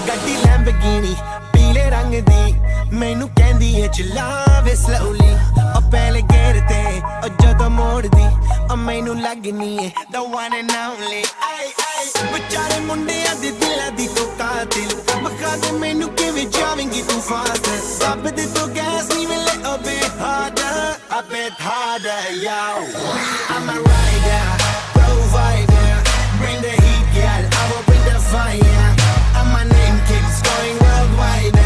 ਗੱਡੀ ਲੈਂਬਰਗਿਨੀ ਪੀਲੇ ਰੰਗ ਦੀ ਮੈਨੂੰ ਕਹਿੰਦੀ ਏ ਚਲਾਵੇ ਸਲੋਲੀ ਉਹ ਪਹਿਲੇ ਗੇਅਰ ਤੇ ਉਹ ਜਦੋਂ ਮੋੜਦੀ ਉਹ ਮੈਨੂੰ ਲੱਗਨੀ ਏ the one and only ਵਿਚਾਰੇ ਮੁੰਡਿਆਂ ਦੇ ਦਿਲਾਂ ਦੀ ਤੂੰ ਕਾਤਿਲ ਬਖਾ ਦੇ ਮੈਨੂੰ ਕਿਵੇਂ ਜਾਵੇਂਗੀ ਤੂੰ ਫਾਸਟ ਰੱਬ ਦੇ ਤੋਂ ਗੈਸ ਨਹੀਂ ਮਿਲੇ a bit harder yo I'm a rider provider bring the heat girl I will bring the fire and my name keeps going worldwide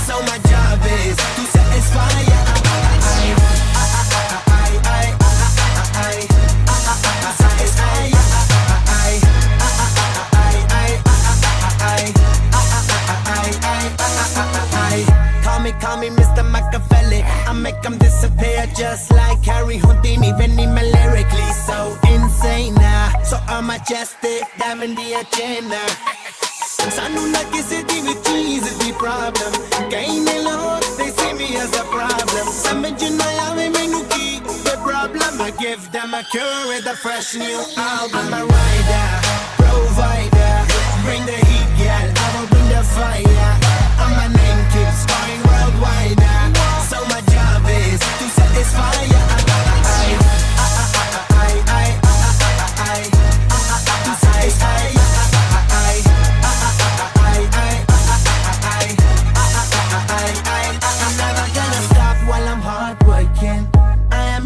so my job is to satisfy Call me Mr. Machiavelli I make them disappear just like Harry Houdini Benny me lyrically so insane so I'm majestic diamond the agenda Sanu na kisi di vi cheez di problem Kahin log they see me as a problem Samajh na aave mainu ki the problem I give them a cure with a fresh new album I'm a rider provider bring the heat girl I will bring the fire and my name keeps going worldwide so my job is to satisfy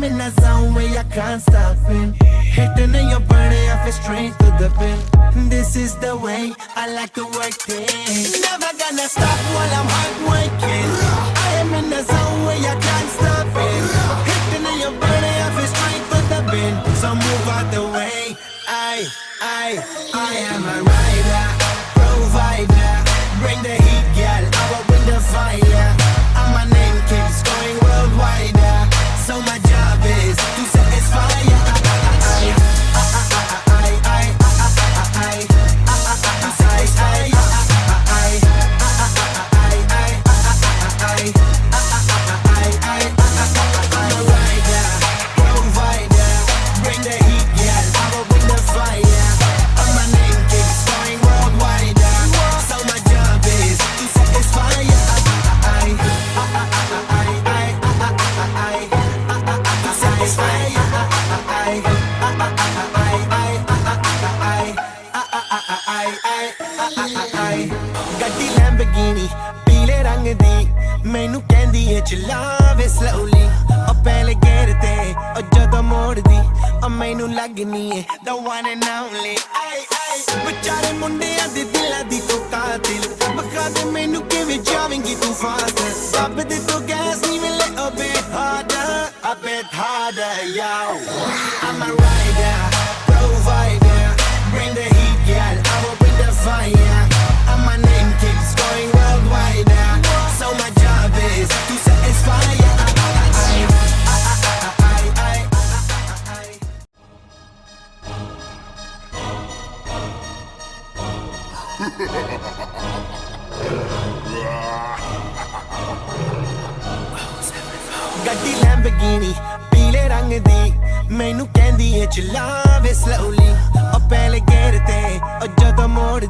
in a zone where I can't stop in Hitting in your body, I feel straight to the pin This is the way I like to work things Never gonna stop while I'm hard working I am in a zone where I can't stop in Hitting in your body, I feel straight to the pin So move out the way I am a rider, provider Bring the heat, girl, I will bring the fire And my name keeps going worldwide So my job is to satisfy ਗੱਡੀ Lamborghini ਪੀਲੇ ਰੰਗ ਦੀ ਮੈਨੂੰ ਕਹਿੰਦੀ ਏ ਚਲਾਵੇ slowly ਉਹ ਪਹਿਲੇ gear ਤੇ ਉਹ ਜਦੋਂ ਮੋੜਦੀ ਉਹ ਮੈਨੂੰ ਲੱਗਨੀ ਏ the one and only ਵਿਚਾਰੇ ਮੁੰਡਿਆਂ ਦੇ ਦਿਲਾਂ ਦੀ ਤੂੰ ਕਾਤਿਲ ਬਖਾ ਦੇ ਮੈਨੂੰ ਕਿਵੇਂ ਜਾਵੇਂਗੀ ਤੂੰ ਫਾਸਟ ਰੱਬ ਦੇ ਤੋਂ ਗੈਸ ਨਹੀਂ ਮਿਲੇ a bit harder yo I'm a rider provider bring the heat girl I will bring the fire and my name keeps going worldwide so my job is to satisfy ਗੱਡੀ Lamborghini ਪੀਲੇ ਰੰਗ ਦੀ ਮੈਨੂੰ ਕਹਿੰਦੀ ਏ ਚਲਾਵੇ slowly ਉਹ ਪਹਿਲੇ gear ਤੇ ਉਹ ਜਦੋਂ ਮੋੜਦੀ